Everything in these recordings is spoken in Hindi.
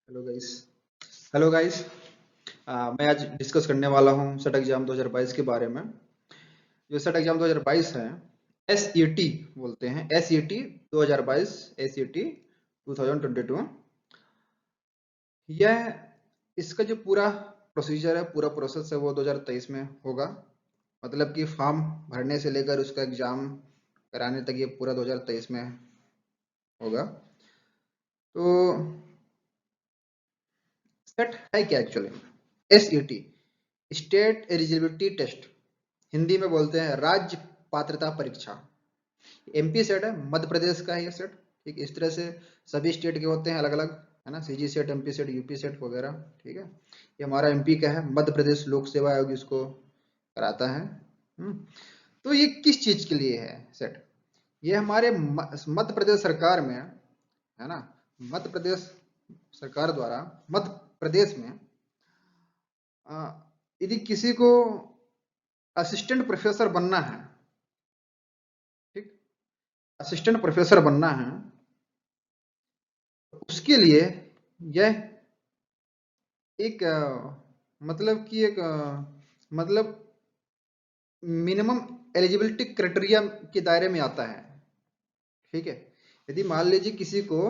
Hello guys. Hello guys. मैं आज डिस्कस करने वाला हूँ सेट एग्जाम 2022 के बारे में। जो सेट एग्जाम 2022 है, एसईटी बोलते हैं, एसईटी 2022, एसईटी 2022। यह इसका जो पूरा प्रोसीजर है, पूरा प्रोसेस है, वो 2023 में होगा। मतलब कि फॉर्म भरने से लेकर उसका एग्जाम कराने तक ये पूरा 2023 में होगा। तो सेट है क्या actually? SET, state eligibility test, Hindi में बोलते हैं राज्य पात्रता परीक्षा। एमपी सेट है, मध्य प्रदेश का है ये सेट। ठीक, इस तरह से सभी स्टेट के होते हैं अलग अलग, है ना। CG set, MP set, UP set वगैरह। ठीक है, ये हमारा एमपी का है, मध्य प्रदेश लोक सेवा आयोग इसको कराता है। तो ये किस चीज के लिए है सेट? ये हमारे मध्य प्रदेश सरकार में, है ना, मध्य प्रदेश सरकार द्वारा मध्य प्रदेश में यदि किसी को असिस्टेंट प्रोफेसर बनना है, ठीक, असिस्टेंट प्रोफेसर बनना है, उसके लिए यह एक मतलब कि एक मतलब मिनिमम एलिजिबिलिटी क्राइटेरिया के दायरे में आता है। ठीक है, यदि मान लीजिए किसी को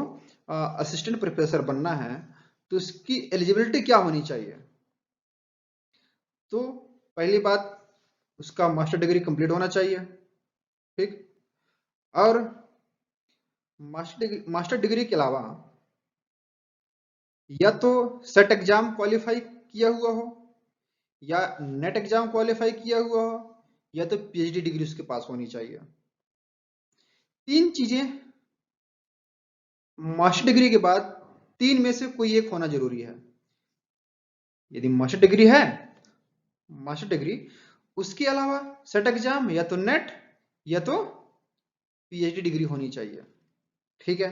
असिस्टेंट प्रोफेसर बनना है, तो उसकी एलिजिबिलिटी क्या होनी चाहिए? तो पहली बात, उसका मास्टर डिग्री कंप्लीट होना चाहिए। ठीक, और मास्टर डिग्री के अलावा या तो सेट एग्जाम क्वालिफाई किया हुआ हो, या नेट एग्जाम क्वालिफाई किया हुआ हो, या तो पीएचडी डिग्री उसके पास होनी चाहिए। तीन चीजें मास्टर डिग्री के बाद, तीन में से कोई एक होना जरूरी है। यदि मास्टर डिग्री है, मास्टर डिग्री, उसके अलावा सेट एग्जाम या तो नेट या तो पीएचडी डिग्री होनी चाहिए। ठीक है,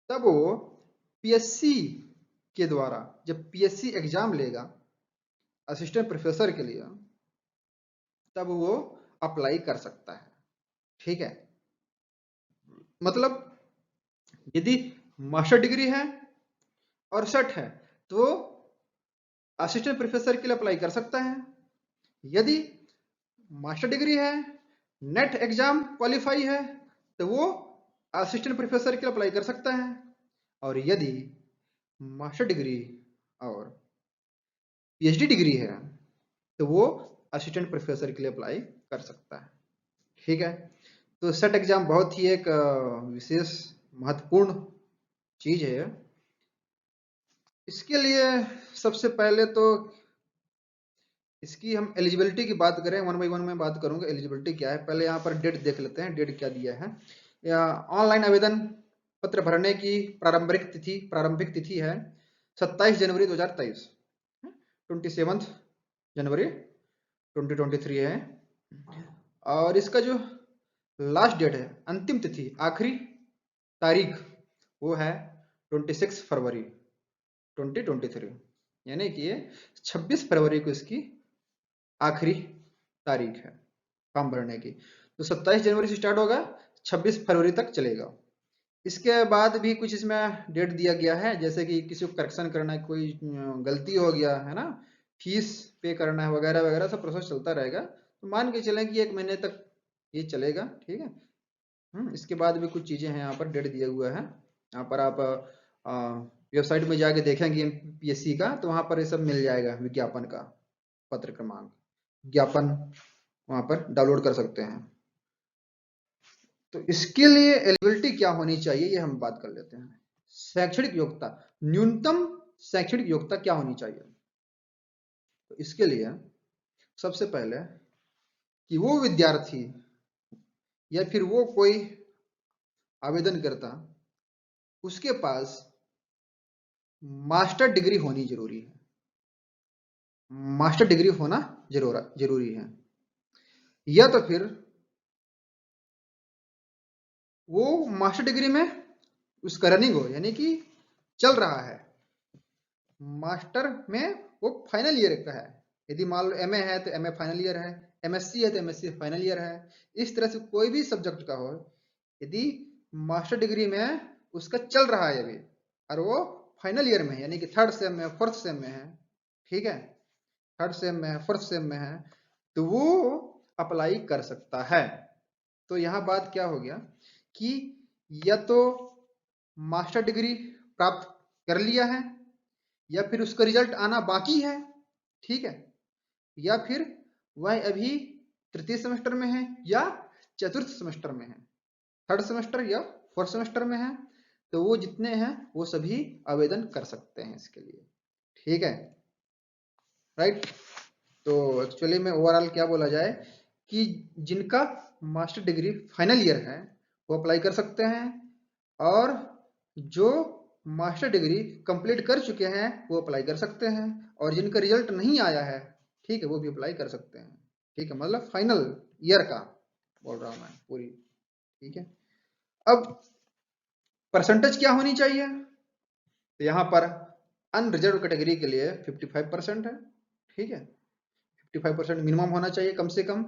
तब वो पीएससी के द्वारा जब पीएससी एग्जाम लेगा असिस्टेंट प्रोफेसर के लिए, तब वो अप्लाई कर सकता है। ठीक है, मतलब यदि मास्टर डिग्री है और सेट है, तो असिस्टेंट प्रोफेसर के लिए अप्लाई कर सकता है। यदि मास्टर डिग्री है, नेट एग्जाम क्वालिफाई है, तो वो असिस्टेंट प्रोफेसर के लिए अप्लाई कर सकता है। और यदि मास्टर डिग्री और पीएचडी डिग्री है, तो वो असिस्टेंट प्रोफेसर के लिए अप्लाई कर सकता है। ठीक है, तो सेट एग्जाम बहुत ही एक विशेष महत्वपूर्ण चीज है। इसके लिए सबसे पहले तो इसकी हम एलिजिबिलिटी की बात करें, वन बाई वन में बात करूंगा एलिजिबिलिटी क्या है। पहले यहाँ पर डेट देख लेते हैं, डेट क्या दिया है। ऑनलाइन आवेदन पत्र भरने की प्रारंभिक तिथि है 27 जनवरी 2023, 27 जनवरी 2023 है। और इसका जो लास्ट डेट है, अंतिम तिथि, आखिरी तारीख, वो है 26 फरवरी 2023, यानी कि 26 फरवरी को इसकी आखिरी तारीख है फॉर्म भरने की। तो 27 जनवरी से स्टार्ट होगा, 26 फरवरी तक चलेगा। इसके बाद भी कुछ इसमें डेट दिया गया है, जैसे कि किसी को करेक्शन करना है, कोई गलती हो गया है ना, फीस पे करना है वगैरह वगैरह, सब प्रोसेस चलता रहेगा। तो मान के चलें कि 1 महीने तक ये चलेगा। ठीक है, इसके बाद भी कुछ चीजें हैं, यहाँ पर डेट दिया हुआ है। यहाँ पर आप वेबसाइट में जाके देखेंगे पीएससी का, तो वहां पर ये सब मिल जाएगा, विज्ञापन का पत्र क्रमांक, विज्ञापन वहां पर डाउनलोड कर सकते हैं। तो इसके लिए एलिजिबिलिटी क्या होनी चाहिए, ये हम बात कर लेते हैं। शैक्षणिक योग्यता, न्यूनतम शैक्षणिक योग्यता क्या होनी चाहिए? तो इसके लिए सबसे पहले कि वो विद्यार्थी या फिर वो कोई आवेदन करता, उसके पास मास्टर डिग्री होनी जरूरी है। मास्टर डिग्री होना जरूरी है, या तो फिर वो मास्टर डिग्री में उसका रनिंग हो, यानी कि चल रहा है। मास्टर में वो फाइनल ईयर का है। यदि मान लो एमए है तो एमए फाइनल ईयर है, एमएससी है तो एमएससी फाइनल ईयर है। इस तरह से कोई भी सब्जेक्ट का हो, यदि मास्टर डिग्री में उसका चल रहा है अभी और वो फाइनल ईयर में है, यानी कि थर्ड सेम में, फोर्थ सेम में है, ठीक है, थर्ड सेम में है, फोर्थ सेम में है, तो वो अप्लाई कर सकता है। तो यहाँ बात क्या हो गया कि या तो मास्टर डिग्री प्राप्त कर लिया है, या फिर उसका रिजल्ट आना बाकी है, ठीक है, या फिर वह अभी तृतीय सेमेस्टर में है या चतुर्थ सेमेस्टर में है, थर्ड सेमेस्टर या फोर्थ सेमेस्टर में है, तो वो जितने हैं वो सभी आवेदन कर सकते हैं इसके लिए, ठीक है, राइट। तो एक्चुअली में ओवरऑल क्या बोला जाए कि जिनका मास्टर डिग्री फाइनल ईयर है वो अप्लाई कर सकते हैं, और जो मास्टर डिग्री कंप्लीट कर चुके हैं वो अप्लाई कर सकते हैं, और जिनका रिजल्ट नहीं आया है, ठीक है, वो भी अप्लाई कर सकते हैं, ठीक है, मतलब फाइनल ईयर का बोल रहा हूं मैं पूरी, ठीक है। अब परसेंटेज क्या होनी चाहिए, तो यहाँ पर अनरिजर्व कैटेगरी के लिए 55% है, ठीक है, 55% मिनिमम होना चाहिए, कम से कम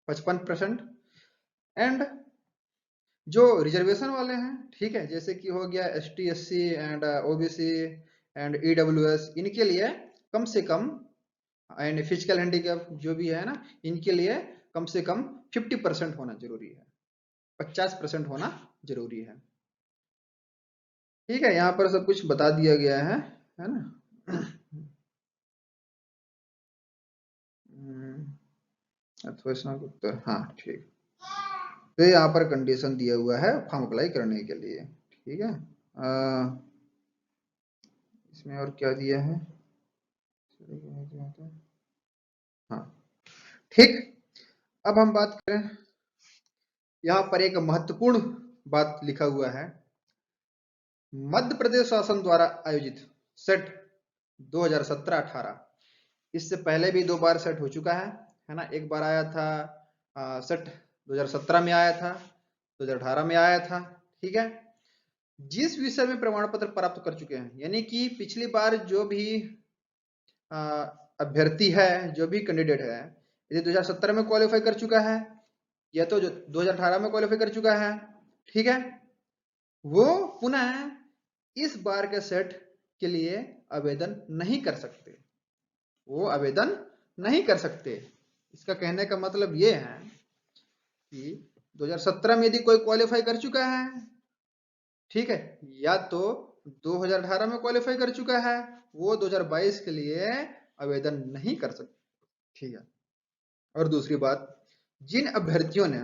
55%। एंड जो रिजर्वेशन वाले हैं, ठीक है, जैसे कि हो गया ST SC and OBC and EWS, इनके लिए कम से कम, एंड फिजिकल हैंडीकैप जो भी है ना, इनके लिए कम से कम 50% होना जरूरी है, 50% होना जरूरी है, ठीक है। यहाँ पर सब कुछ बता दिया गया है ना। अथवा स्नातकोत्तर, हाँ ठीक। तो यहाँ पर कंडीशन दिया हुआ है फॉर्म अप्लाई करने के लिए, ठीक है। इसमें और क्या दिया है, हाँ ठीक। अब हम बात करें, यहाँ पर एक महत्वपूर्ण बात लिखा हुआ है, मध्य प्रदेश शासन द्वारा आयोजित सेट 2017-18, इससे पहले भी 2 बार सेट हो चुका है ना, एक बार आया था सेट 2017 में आया था, 2018 में आया था, ठीक है। जिस विषय में प्रमाण पत्र प्राप्त कर चुके हैं, यानी कि पिछली बार जो भी अभ्यर्थी है, जो भी कैंडिडेट है, यदि 2017 में क्वालिफाई कर चुका है या तो जो 2018 में क्वालिफाई कर चुका है, ठीक है, वो पुनः इस बार के सेट के लिए आवेदन नहीं कर सकते, वो आवेदन नहीं कर सकते। इसका कहने का मतलब ये है कि 2017 में यदि कोई क्वालिफाई कर चुका है, ठीक है, या तो 2018 में क्वालिफाई कर चुका है, वो 2022 के लिए आवेदन नहीं कर सकते, ठीक है। और दूसरी बात, जिन अभ्यर्थियों ने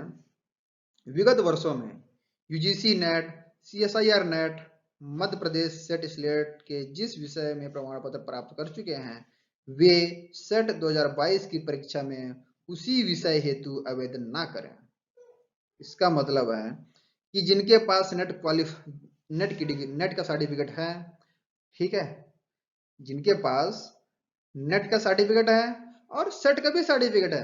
विगत वर्षों में UGC net, CSIR net, Madhya Pradesh set slate के जिस विषय में प्रमाण पत्र प्राप्त कर चुके हैं, वे सेट 2022 की परीक्षा में उसी विषय हेतु आवेदन ना करें। इसका मतलब है कि जिनके पास नेट की डिग्री, नेट का सर्टिफिकेट है, ठीक है, जिनके पास नेट का सर्टिफिकेट है और सेट का भी सर्टिफिकेट है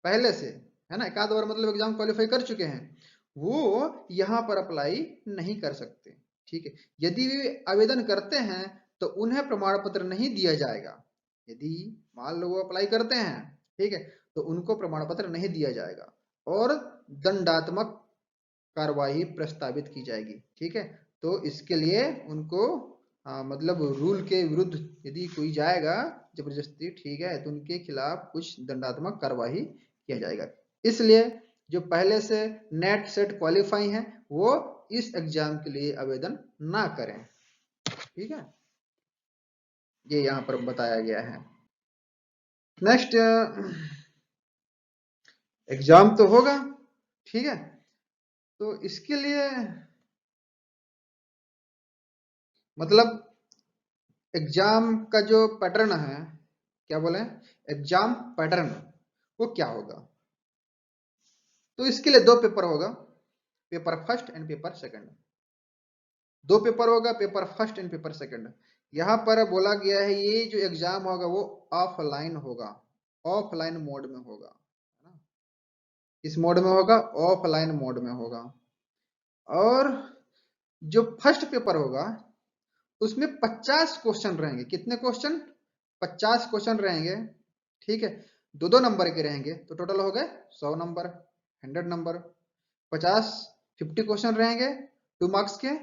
पहले से, है ना, एक आध बार मतलब एग्जाम क्वालिफाई कर चुके हैं, वो यहाँ पर अप्लाई नहीं कर सकते, ठीक है। यदि वे आवेदन करते हैं तो उन्हें प्रमाण पत्र नहीं दिया जाएगा, यदि मान लो वो अप्लाई करते हैं, ठीक है, तो उनको प्रमाण पत्र नहीं दिया जाएगा और दंडात्मक कार्रवाई प्रस्तावित की जाएगी, ठीक है। तो इसके लिए उनको मतलब रूल के विरुद्ध यदि कोई जाएगा जबरदस्ती, ठीक है, तो उनके खिलाफ कुछ दंडात्मक कार्रवाई किया जाएगा। इसलिए जो पहले से नेट सेट क्वालिफाई हैं वो इस एग्जाम के लिए आवेदन ना करें, ठीक है, ये यहाँ पर बताया गया है। नेक्स्ट, एग्जाम तो होगा, ठीक है, तो इसके लिए मतलब एग्जाम का जो पैटर्न है, क्या बोले, एग्जाम पैटर्न वो क्या होगा, तो इसके लिए 2 पेपर होगा, paper first and paper second, 2 paper होगा, paper first and paper second. यहाँ पर बोला गया है ये जो एग्जाम होगा वो ऑफलाइन होगा, ऑफलाइन मोड में होगा, है ना, इस मोड में होगा, ऑफलाइन मोड में होगा। और जो फर्स्ट पेपर होगा उसमें 50 क्वेश्चन रहेंगे, कितने क्वेश्चन, 50 क्वेश्चन रहेंगे, ठीक है, 2-2 नंबर के रहेंगे, तो टोटल हो गए 100 नंबर, 100 नंबर, 50 50 क्वेश्चन रहेंगे 2 मार्क्स के,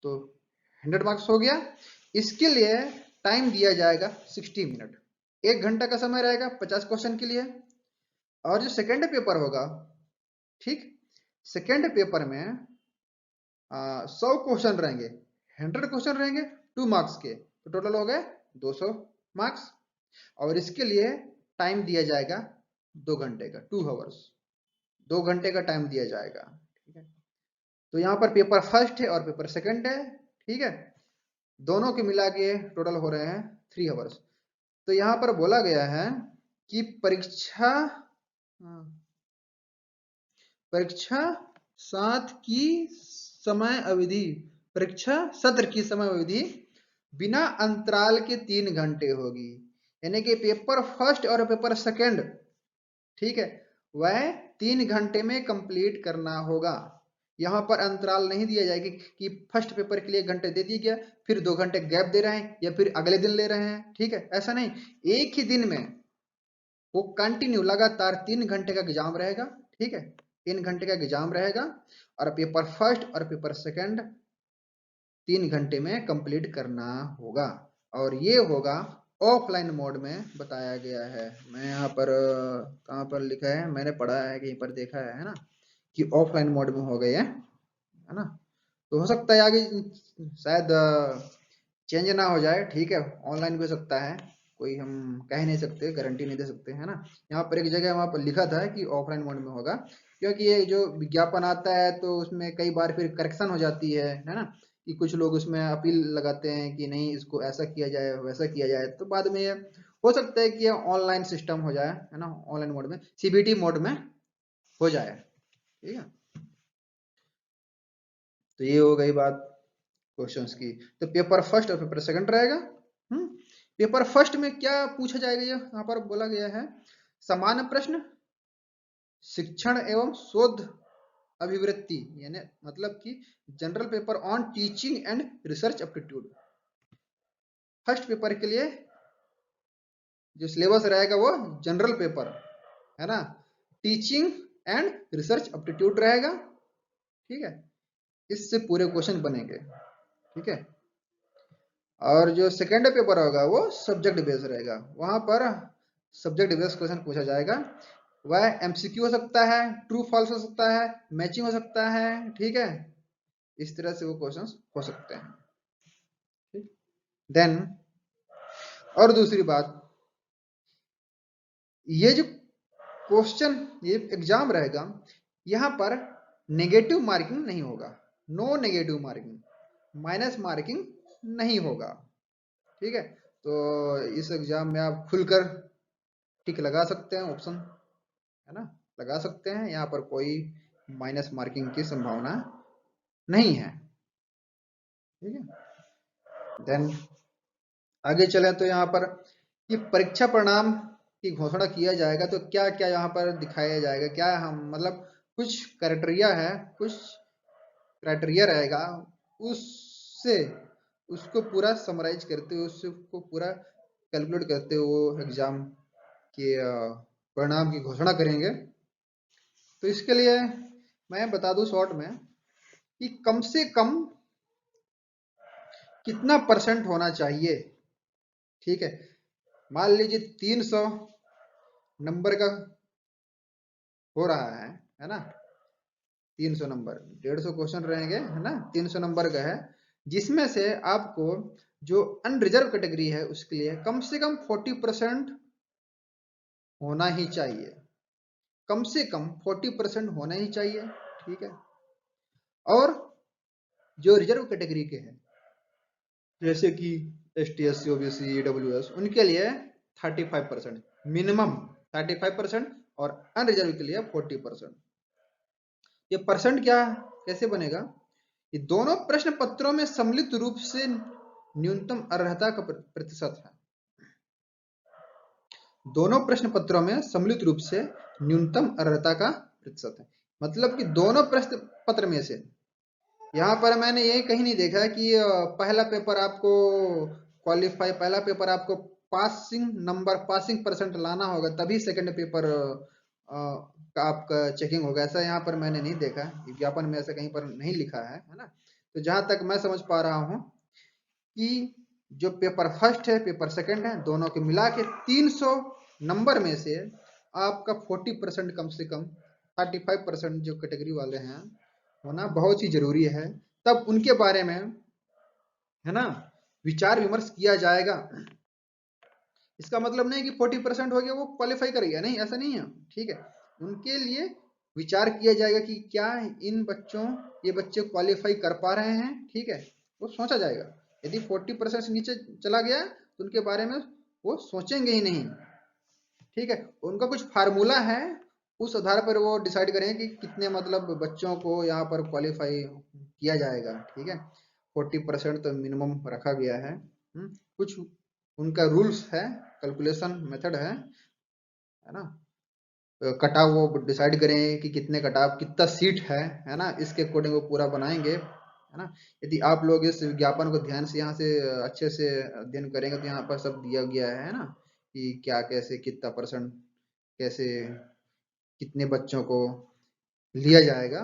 तो 100 मार्क्स हो गया। इसके लिए टाइम दिया जाएगा 60 मिनट, 1 घंटा का समय रहेगा 50 क्वेश्चन के लिए। और जो सेकेंड पेपर होगा, ठीक, सेकेंड पेपर में 100 क्वेश्चन रहेंगे, 100 क्वेश्चन रहेंगे 2 मार्क्स के, तो टोटल हो गए 200 मार्क्स। और इसके लिए टाइम दिया जाएगा 2 घंटे का, 2 आवर्स, 2 घंटे का टाइम दिया जाएगा। ठीक है, तो यहाँ पर पेपर फर्स्ट है और पेपर सेकंड है। ठीक है, दोनों के मिला के टोटल हो रहे हैं 3 आवर्स। तो यहाँ पर बोला गया है कि परीक्षा परीक्षा साथ की समय अवधि, परीक्षा सत्र की समय अवधि बिना अंतराल के 3 घंटे होगी। यानी कि पेपर फर्स्ट और पेपर सेकंड, ठीक है, वह 3 घंटे में कंप्लीट करना होगा। यहाँ पर अंतराल नहीं दिया जाएगा कि फर्स्ट पेपर के लिए 1 घंटे दे दिया गया, फिर 2 घंटे गैप दे रहे हैं या फिर अगले दिन ले रहे हैं। ठीक है, ऐसा नहीं, एक ही दिन में वो कंटिन्यू लगातार 3 घंटे का एग्जाम रहेगा। ठीक है, 3 घंटे का एग्जाम रहेगा और पेपर फर्स्ट और पेपर सेकंड 3 घंटे में कंप्लीट करना होगा। और ये होगा ऑफलाइन मोड में बताया गया है। मैं यहाँ पर कहाँ पर लिखा है, मैंने पढ़ा है कहीं पर देखा है ना, कि ऑफलाइन मोड में हो गए है ना। तो हो सकता है आगे शायद चेंज ना हो जाए। ठीक है, ऑनलाइन भी हो सकता है, कोई हम कह नहीं सकते, गारंटी नहीं दे सकते, है ना। यहाँ पर एक जगह वहाँ पर लिखा था कि ऑफलाइन मोड में होगा, क्योंकि ये जो विज्ञापन आता है तो उसमें कई बार फिर करेक्शन हो जाती है ना, कि कुछ लोग उसमें अपील लगाते हैं कि नहीं इसको ऐसा किया जाए वैसा किया जाए, तो बाद में ये हो सकता है कि ये ऑनलाइन सिस्टम हो जाए, है ना, ऑनलाइन मोड में, सीबीटी मोड में हो जाए। ठीक है, तो ये हो गई बात क्वेश्चंस की। तो पेपर फर्स्ट और पेपर सेकंड रहेगा। पेपर फर्स्ट में क्या पूछा जाएगा, ये यहाँ पर बोला गया है, सामान्य प्रश्न, शिक्षण एवं शोध अभिवृत्ति, यानी मतलब कि general paper on teaching and research aptitude. First paper के लिए जो सिलेबस रहेगा वो जनरल पेपर, है ना, टीचिंग एंड रिसर्च एप्टीट्यूड रहेगा। ठीक है, इससे पूरे क्वेश्चन बनेंगे। ठीक है, और जो सेकेंड पेपर होगा वो सब्जेक्ट बेस्ड रहेगा, वहां पर सब्जेक्ट बेस्ड क्वेश्चन पूछा जाएगा। वह एमसीक्यू हो सकता है, ट्रू फॉल्स हो सकता है, मैचिंग हो सकता है। ठीक है, इस तरह से वो क्वेश्चंस हो सकते हैं। ठीक, देन और दूसरी बात, ये जो क्वेश्चन, ये एग्जाम रहेगा, यहाँ पर नेगेटिव मार्किंग नहीं होगा, no negative marking, minus marking नहीं होगा। ठीक है, तो इस एग्जाम में आप खुलकर टिक लगा सकते हैं, ऑप्शन, है ना, लगा सकते हैं, यहाँ पर कोई माइनस मार्किंग की संभावना नहीं है। ठीक है, देन आगे चले तो यहाँ पर ये परीक्षा परिणाम की घोषणा किया जाएगा, तो क्या क्या यहाँ पर दिखाया जाएगा, क्या हम मतलब कुछ क्राइटेरिया है, कुछ क्राइटेरिया रहेगा, उससे उसको पूरा समराइज करते हुए, उसको पूरा कैलकुलेट करते हुए वो एग्जाम के परिणाम की घोषणा करेंगे। तो इसके लिए मैं बता दूं शॉर्ट में कि कम से कम कितना परसेंट होना चाहिए। ठीक है, मान लीजिए 300 नंबर का हो रहा है ना, 300 नंबर, 150 क्वेश्चन रहेंगे, है ना, 300 नंबर का है, जिसमें से आपको जो अनरिजर्व कैटेगरी है उसके लिए कम से कम 40% होना ही चाहिए, कम से कम 40% होना ही चाहिए। ठीक है, और जो रिजर्व कैटेगरी के हैं जैसे कि ST SC OBC EWS, उनके लिए 35% मिनिमम, 35%, और अनरिजर्व के लिए 40%। ये परसेंट क्या कैसे बनेगा, ये दोनों प्रश्न पत्रों में सम्मिलित रूप से न्यूनतम अर्हता का प्रतिशत है। दोनों प्रश्न पत्रों में सम्मिलित रूप से न्यूनतम अर्हता का प्रतिशत है, मतलब कि दोनों प्रश्न पत्र में से, यहाँ पर मैंने ये कहीं नहीं देखा कि पहला पेपर आपको क्वालिफाई, पहला पेपर आपको पासिंग नंबर, पासिंग परसेंट लाना होगा तभी सेकंड पेपर का आपका चेकिंग होगा, ऐसा यहाँ पर मैंने नहीं देखा, विज्ञापन में ऐसा कहीं पर नहीं लिखा है ना। तो जहां तक मैं समझ पा रहा हूँ कि जो पेपर फर्स्ट है पेपर सेकंड है दोनों के मिला के 300 नंबर में से आपका 40% कम से कम 35% जो कैटेगरी वाले हैं होना बहुत ही जरूरी है। तब उनके बारे में है ना विचार विमर्श किया जाएगा। इसका मतलब नहीं कि 40% हो गया वो क्वालिफाई कर गया, नहीं ऐसा नहीं है। ठीक है, उनके लिए विचार किया जाएगा कि क्या ये बच्चे क्वालिफाई कर पा रहे हैं। ठीक है, वो सोचा जाएगा। यदि 40% से नीचे चला गया तो उनके बारे में वो सोचेंगे ही नहीं। ठीक है, उनका कुछ फार्मूला है, उस आधार पर वो डिसाइड करेंगे कि कितने मतलब बच्चों को यहाँ पर क्वालिफाई किया जाएगा। ठीक है, 40% तो मिनिमम रखा गया है। कुछ उनका रूल्स है, कैलकुलेशन मेथड है ना। कटाव वो डिसाइड करें कि कितने कटाव कितना सीट है ना, इसके अकॉर्डिंग वो पूरा बनाएंगे, है ना। यदि आप लोग इस विज्ञापन को ध्यान से यहाँ से अच्छे से अध्ययन करेंगे तो यहाँ पर सब दिया गया है ना कि क्या कैसे कितना परसेंट कैसे कितने बच्चों को लिया जाएगा।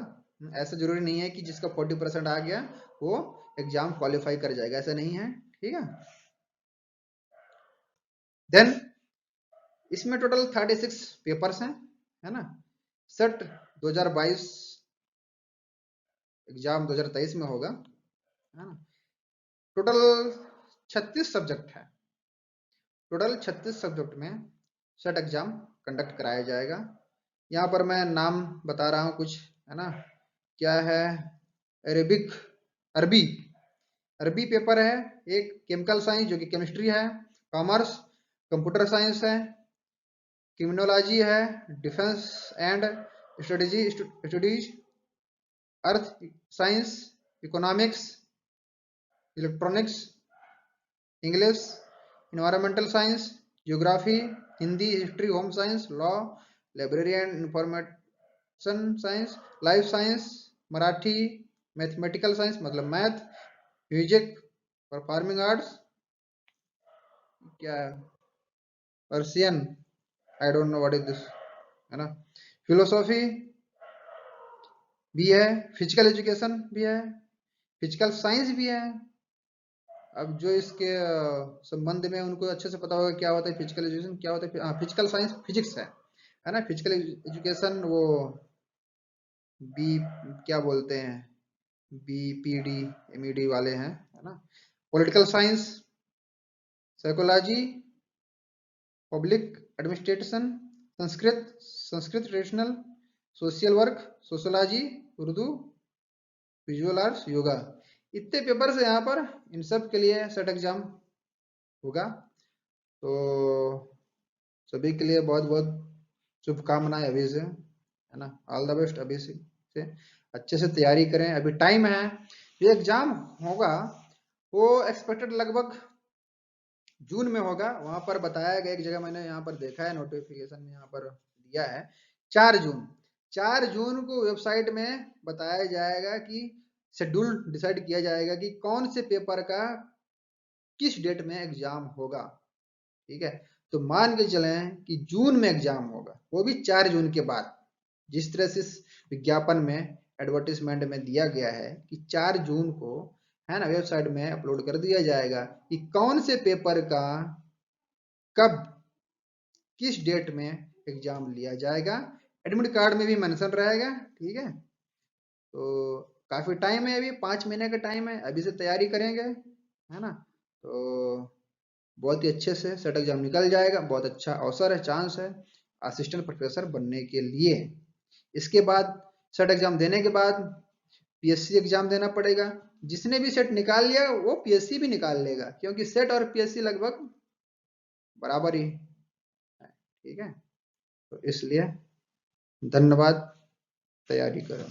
ऐसा जरूरी नहीं है कि जिसका 40% आ गया वो एग्जाम क्वालिफाई कर जाएगा, ऐसा नहीं है। ठीक है, देन इसमें टोटल 36 पेपर्स हैं, है ना। सेट 2022 एग्जाम 2023 में होगा, है ना। टोटल 36 सब्जेक्ट है। टोटल 36 सब्जेक्ट में सेट एग्जाम कंडक्ट कराया जाएगा। यहाँ पर मैं नाम बता रहा हूँ कुछ, है ना। क्या है, अरेबिक अरबी अरबी पेपर है, एक केमिकल साइंस जो कि केमिस्ट्री है, कॉमर्स कंप्यूटर साइंस है, क्रिमिनोलॉजी है, defence and studies, earth science, economics, electronics, English, environmental science, geography, Hindi, history, home science, law, library and information science, life science, Marathi, mathematical science मतलब मैथ, म्यूजिक, परफॉर्मिंग आर्ट्स, क्या है, Persian, I don't know what is this, है ना, फिलोसॉफी भी है, फिजिकल एजुकेशन भी है, फिजिकल साइंस भी है। अब जो इसके संबंध में उनको अच्छे से पता होगा क्या होता है फिजिकल एजुकेशन, क्या होता है फिजिकल साइंस, फिजिक्स है ना। फिजिकल एजुकेशन वो बी क्या बोलते हैं, BPD MED वाले हैं, है ना। Political science, psychology, public administration, Sanskrit traditional, social work, sociology, Urdu, visual arts, yoga, इतने पेपर्स है यहाँ पर। इन सब के लिए सेट एग्जाम होगा। तो सभी के लिए बहुत बहुत शुभकामनाएं अभी से, है ना। All the best. अभी से अच्छे से तैयारी करें, अभी टाइम है। ये एग्जाम होगा वो एक्सपेक्टेड लगभग जून में होगा। वहां पर बताया गया, एक जगह मैंने यहाँ पर देखा है नोटिफिकेशन में यहाँ पर दिया है 4 जून को वेबसाइट में बताया जाएगा कि शेड्यूल डिसाइड किया जाएगा कि कौन से पेपर का किस डेट में एग्जाम होगा। ठीक है, तो मान के चलें कि जून में एग्जाम होगा, वो भी 4 जून के बाद। जिस तरह से इस विज्ञापन में एडवर्टीजमेंट में दिया गया है कि 4 जून को, है ना, वेबसाइट में अपलोड कर दिया जाएगा कि कौन से पेपर का कब किस डेट में एग्जाम लिया जाएगा। एडमिट कार्ड में भी मेंशन रहेगा। ठीक है, तो काफी टाइम है, अभी 5 महीने का टाइम है, अभी से तैयारी करेंगे, है ना। तो बहुत ही अच्छे से सेट एग्जाम निकल जाएगा। बहुत अच्छा अवसर है, चांस है असिस्टेंट प्रोफेसर बनने के लिए। इसके बाद सेट एग्जाम देने के बाद PSC एग्जाम देना पड़ेगा। जिसने भी सेट निकाल लिया वो PSC भी निकाल लेगा, क्योंकि सेट और PSC लगभग बराबर ही है। ठीक है, तो इसलिए धन्यवाद, तैयारी करो।